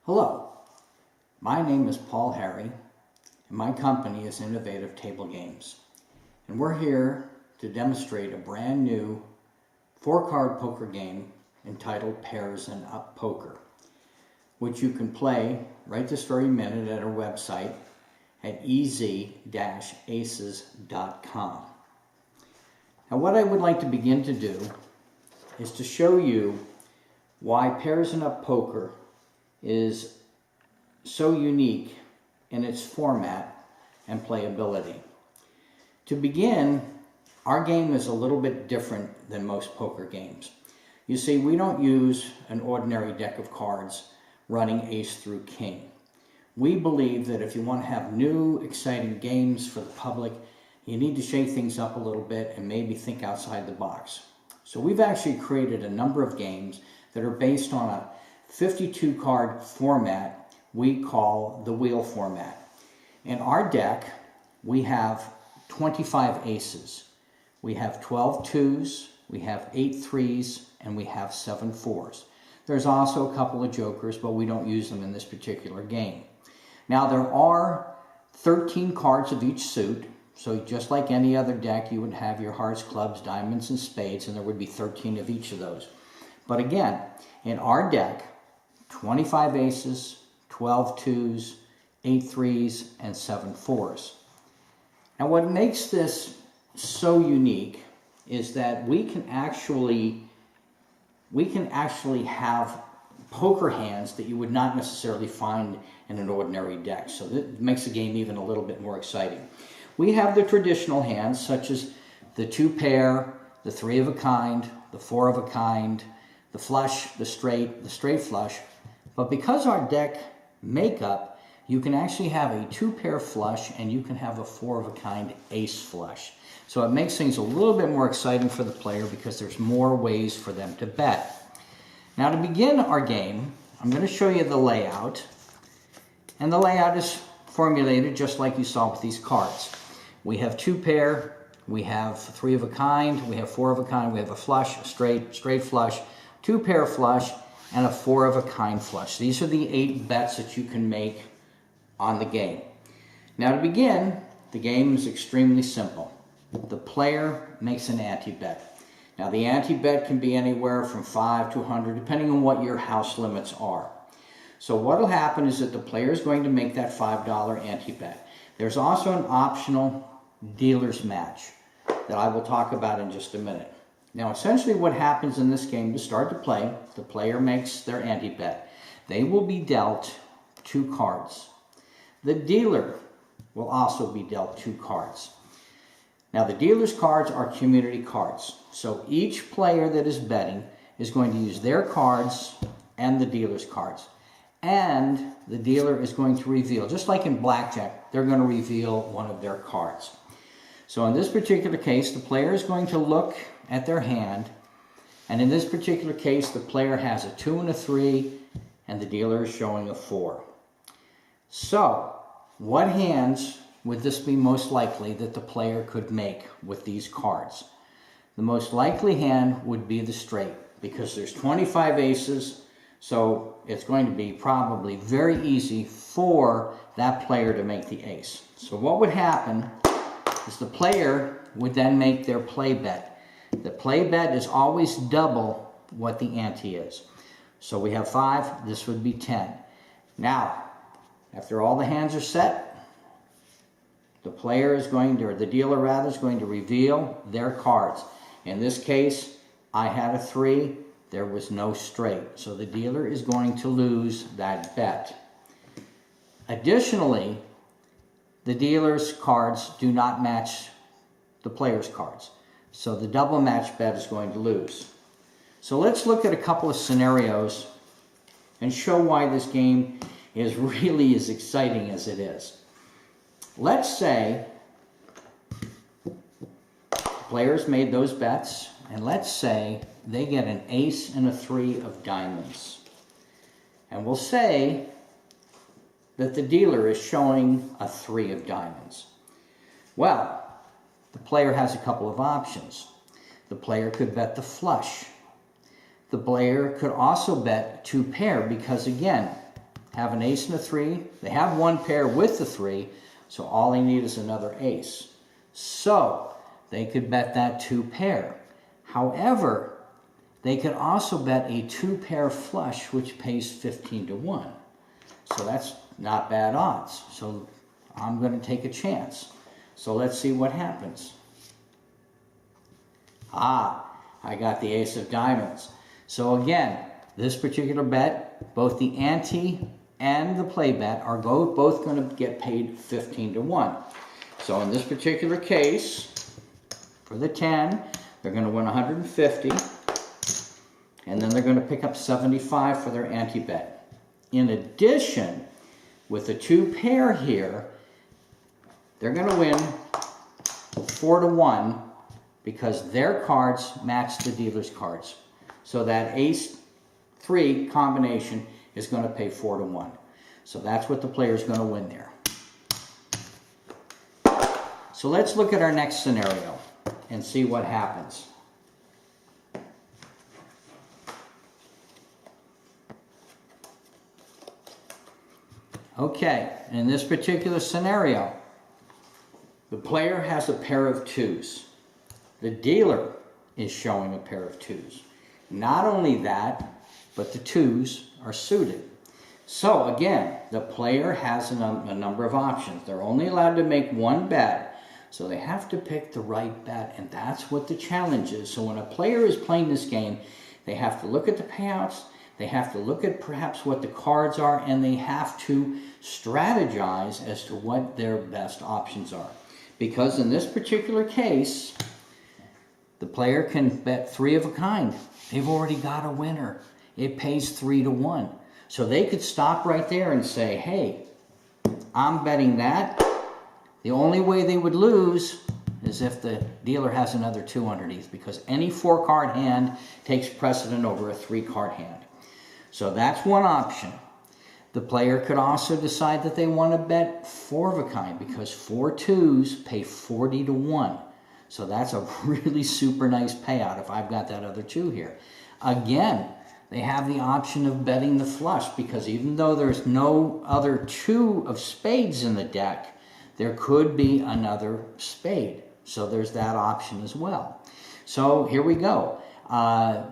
Hello, my name is Paul Harry, and my company is Innovative Table Games. And we're here to demonstrate a brand new 4-card poker game entitled Pairs and Up Poker, which you can play right this very minute at our website at ez-aces.com. Now what I would like to begin to do is to show you why Pairs and Up Poker is so unique in its format and playability. To begin, our game is a little bit different than most poker games. You see, we don't use an ordinary deck of cards running ace through king. We believe that if you want to have new, exciting games for the public, you need to shake things up a little bit and maybe think outside the box. So we've actually created a number of games that are based on a 52-card format we call the wheel format. In our deck, we have 25 aces. We have 12 twos, we have 8 threes, and we have 7 fours. There's also a couple of jokers, but we don't use them in this particular game. Now there are 13 cards of each suit, so just like any other deck, you would have your hearts, clubs, diamonds, and spades, and there would be 13 of each of those. But again, in our deck, 25 aces, 12 twos, 8 threes, and 7 fours. And what makes this so unique is that we can actually have poker hands that you would not necessarily find in an ordinary deck. So that makes the game even a little bit more exciting. We have the traditional hands such as the 2 pair, the 3 of a kind, the 4 of a kind, the flush, the straight flush. But because our deck makeup, you can actually have a 2 pair flush and you can have a 4 of a kind ace flush. So it makes things a little bit more exciting for the player because there's more ways for them to bet. Now to begin our game, I'm going to show you the layout. And the layout is formulated just like you saw with these cards. We have 2 pair, we have 3 of a kind, we have 4 of a kind, we have a flush, a straight flush, 2 pair flush, and a 4 of a kind flush. These are the 8 bets that you can make on the game. Now to begin, the game is extremely simple. The player makes an ante-bet. Now the ante-bet can be anywhere from 5 to 100, depending on what your house limits are. So what will happen is that the player is going to make that $5 ante-bet. There's also an optional dealer's match that I will talk about in just a minute. Now essentially what happens in this game to start to play, the player makes their ante-bet. They will be dealt 2 cards. The dealer will also be dealt 2 cards. Now the dealer's cards are community cards. So each player that is betting is going to use their cards and the dealer's cards. And the dealer is going to reveal, just like in blackjack, they're going to reveal one of their cards. So in this particular case, the player is going to look at their hand, and in this particular case, the player has a 2 and a 3, and the dealer is showing a 4. So, what hands would this be most likely that the player could make with these cards? The most likely hand would be the straight, because there's 25 aces, so it's going to be probably very easy for that player to make the ace. So what would happen is the player would then make their play bet. The play bet is always double what the ante is. So we have 5, this would be 10. Now, after all the hands are set, the player is going to, or the dealer rather, is going to reveal their cards. In this case, I had a 3, there was no straight. So the dealer is going to lose that bet. Additionally, the dealer's cards do not match the player's cards. So the double match bet is going to lose. So let's look at a couple of scenarios and show why this game is really as exciting as it is. Let's say players made those bets, and let's say they get an ace and a 3 of diamonds. And we'll say that the dealer is showing a 3 of diamonds. Well, the player has a couple of options. The player could bet the flush. The player could also bet 2 pair because, again, have an ace and a 3. They have one pair with the 3, so all they need is another ace. So they could bet that 2 pair. However, they could also bet a 2 pair flush, which pays 15 to 1. So that's not bad odds. So I'm going to take a chance. So let's see what happens. I got the ace of diamonds. So again, this particular bet, both the ante and the play bet are both going to get paid 15 to 1. So in this particular case, for the 10, they're going to win 150, and then they're going to pick up 75 for their ante bet. In addition, with the 2 pair here, they're going to win 4 to 1 because their cards match the dealer's cards. So that ace 3 combination is going to pay 4 to 1. So that's what the player is going to win there. So let's look at our next scenario and see what happens. Okay, in this particular scenario, the player has a pair of 2s. The dealer is showing a pair of 2s. Not only that, but the 2s are suited. So again, the player has a number of options. They're only allowed to make one bet, so they have to pick the right bet, and that's what the challenge is. So when a player is playing this game, they have to look at the payouts, they have to look at perhaps what the cards are, and they have to strategize as to what their best options are. Because in this particular case, the player can bet 3 of a kind. They've already got a winner. It pays 3 to 1. So they could stop right there and say, hey, I'm betting that. The only way they would lose is if the dealer has another 2 underneath, because any 4-card hand takes precedent over a 3-card hand. So that's one option. The player could also decide that they want to bet 4 of a kind, because 4 2s pay 40 to 1. So that's a really super nice payout if I've got that other 2 here. Again, they have the option of betting the flush, because even though there's no other 2 of spades in the deck, there could be another spade. So there's that option as well. So here we go.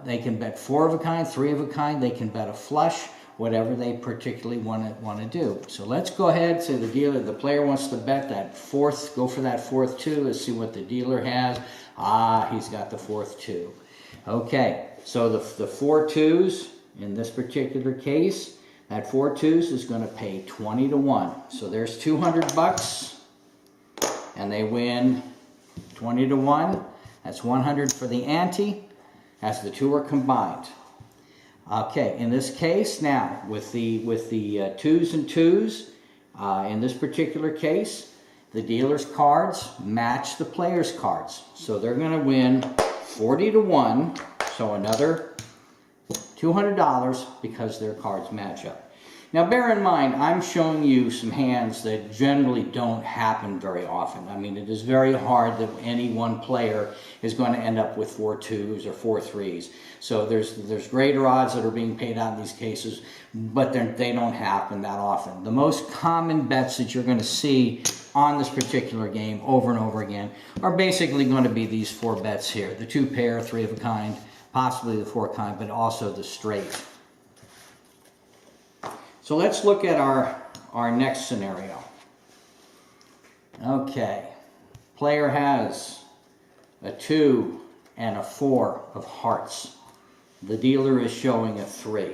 They can bet 4 of a kind, 3 of a kind. They can bet a flush, whatever they particularly want to do. So let's go ahead to the dealer. The player wants to bet that 4th, go for that 4th 2. Let's see what the dealer has. He's got the 4th 2. Okay, so the 4 2s in this particular case, that 4 2s is going to pay 20 to 1. So there's 200 bucks, and they win 20 to 1. That's 100 for the ante, as the 2 are combined. Okay, in this case now, with the 2s and 2s, in this particular case, the dealer's cards match the player's cards. So they're going to win 40 to 1, so another $200 because their cards match up. Now bear in mind, I'm showing you some hands that generally don't happen very often. I mean, it is very hard that any one player is going to end up with 4 2s or 4 3s. So there's greater odds that are being paid out in these cases, but they don't happen that often. The most common bets that you're going to see on this particular game over and over again are basically going to be these 4 bets here. The 2 pair, 3 of a kind, possibly the 4 kind, but also the straight. So let's look at our next scenario. Okay, player has a 2 and a 4 of hearts. The dealer is showing a 3.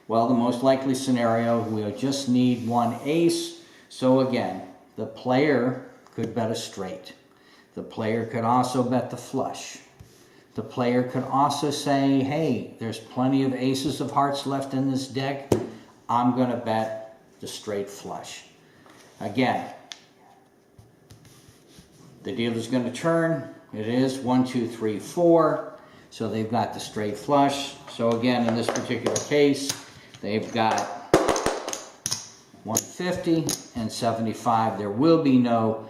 Well, the most likely scenario, we'll just need 1 ace. So again, the player could bet a straight. The player could also bet the flush. The player could also say, hey, there's plenty of aces of hearts left in this deck. I'm going to bet the straight flush. Again, the dealer's going to turn. It is 1, 2, 3, 4. So they've got the straight flush. So again, in this particular case, they've got 150 and 75. There will be no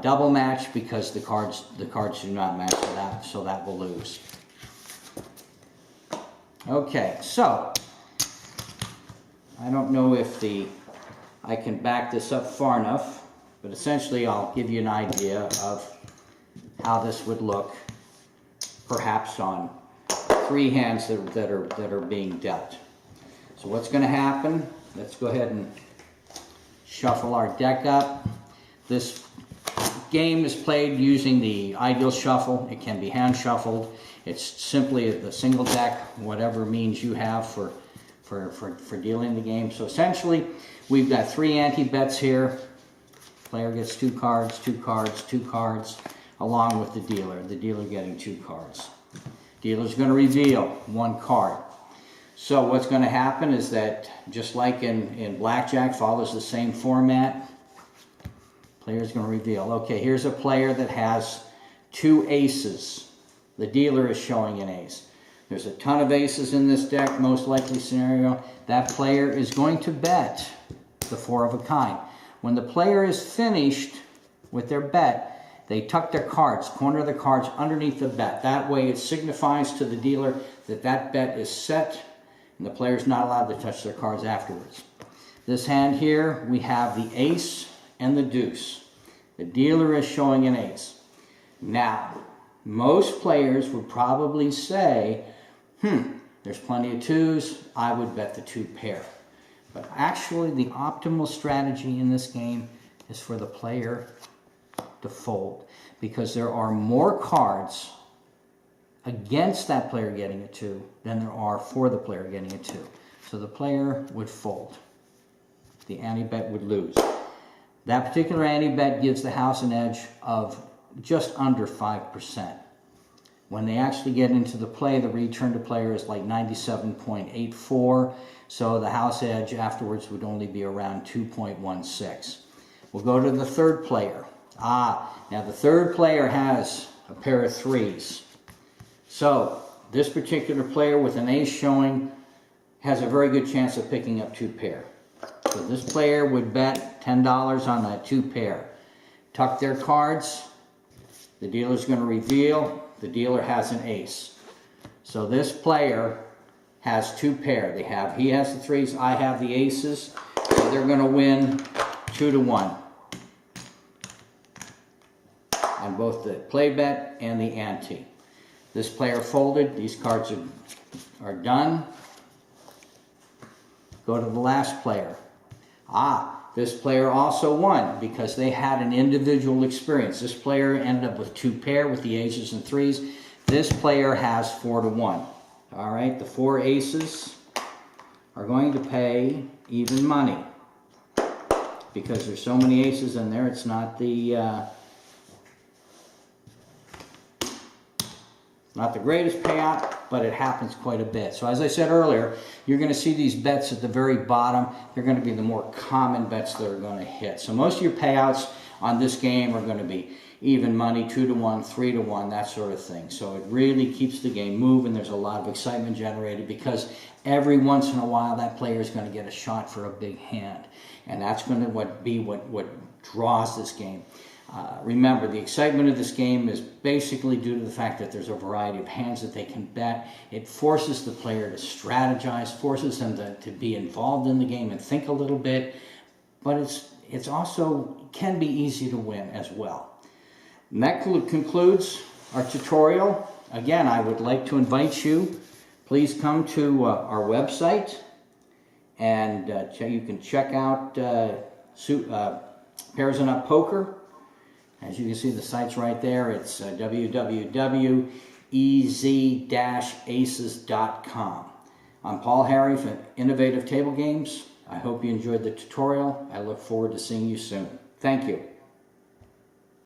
double match because the cards do not match for that, so that will lose. I don't know if I can back this up far enough, but essentially I'll give you an idea of how this would look perhaps on 3 hands that are being dealt. So what's going to happen, let's go ahead and shuffle our deck up. This game is played using the ideal shuffle. It can be hand shuffled. It's simply the single deck, whatever means you have for dealing the game. So essentially, we've got 3 ante-bets here. Player gets 2 cards, 2 cards, 2 cards, along with the dealer. The dealer getting 2 cards. Dealer's going to reveal 1 card. So what's going to happen is that, just like in blackjack, follows the same format. Player's going to reveal. Okay, here's a player that has 2 aces. The dealer is showing an ace. There's a ton of aces in this deck, most likely scenario. That player is going to bet the 4 of a kind. When the player is finished with their bet, they tuck their cards, corner the cards underneath the bet. That way it signifies to the dealer that that bet is set, and the player's not allowed to touch their cards afterwards. This hand here, we have the ace and the deuce. The dealer is showing an ace. Now, most players would probably say, there's plenty of 2s, I would bet the 2 pair. But actually, the optimal strategy in this game is for the player to fold, because there are more cards against that player getting a 2 than there are for the player getting a 2. So the player would fold. The ante-bet would lose. That particular ante-bet gives the house an edge of just under 5%. When they actually get into the play, the return to player is like 97.84, so the house edge afterwards would only be around 2.16. We'll go to the 3rd player. Now the 3rd player has a pair of 3s. So this particular player with an ace showing has a very good chance of picking up 2 pair. So this player would bet $10 on that 2 pair. Tuck their cards. The dealer's going to reveal. The dealer has an ace. So this player has 2 pair. He has the 3s, I have the aces. So they're going to win 2-1 on both the play bet and the ante. This player folded. These cards are done. Go to the last player. This player also won because they had an individual experience. This player ended up with 2 pair with the aces and 3s. This player has 4-1. All right, the 4 aces are going to pay even money because there's so many aces in there. It's not the greatest payout, but it happens quite a bit. So as I said earlier, you're going to see these bets at the very bottom. They're going to be the more common bets that are going to hit. So most of your payouts on this game are going to be even money, 2-1, 3-1, that sort of thing. So it really keeps the game moving. There's a lot of excitement generated because every once in a while that player is going to get a shot for a big hand. And that's going to be what draws this game. Remember, the excitement of this game is basically due to the fact that there's a variety of hands that they can bet. It forces the player to strategize, forces them to be involved in the game and think a little bit, but it's also can be easy to win as well. And that concludes our tutorial. Again, I would like to invite you, please come to our website, and you can check out Pairs and Up Poker. As you can see, the site's right there. It's www.ez-aces.com. I'm Paul Harry from Innovative Table Games. I hope you enjoyed the tutorial. I look forward to seeing you soon. Thank you.